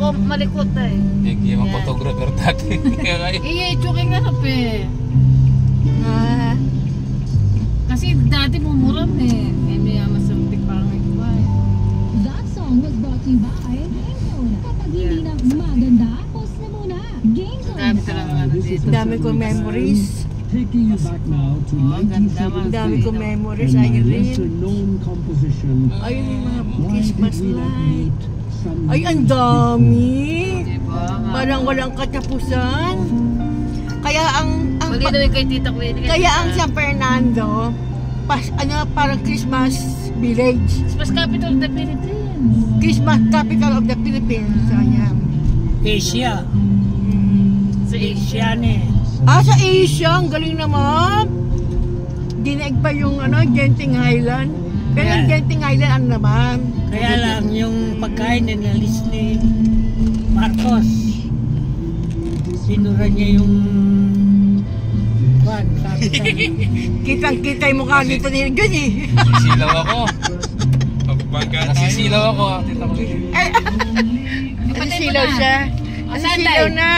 ako malikot eh. Hindi yung photographer dati. Iya, chuking nga pe. Kasi dati mumuram eh. May masampik parang ito ba eh. That song was brought to you by GameZone. Kapag hindi na maganda, post na muna. GameZone. Dami talaga ano dito. Dami kong memories. Taking you back now to 1973. Dami kong memories, Irene. known composition. Ayun yung mga Why Christmas did we not light. meet some Ay, ang dami. Diba? Parang walang katapusan. Kaya ang Mag-inawin kay Tita Queen. kaya ang San Fernando, parang Christmas village. Christmas capital of the Philippines. Christmas capital of the Philippines. Ayan. Asia. Sa Asia. Yan eh. Sa Asia, ang galing naman. Dinaig pa yung Genting Highland. Pero yung Genting Highland ano naman. Kaya lang yung pagkain ninalis ni Marcos. Sinura niya yung Kitang-kita yung mukha nito ni Gan eh. Nasisilaw ako. Nasisilaw ako. Tita ko. Nasisilaw siya. Nasisilaw na.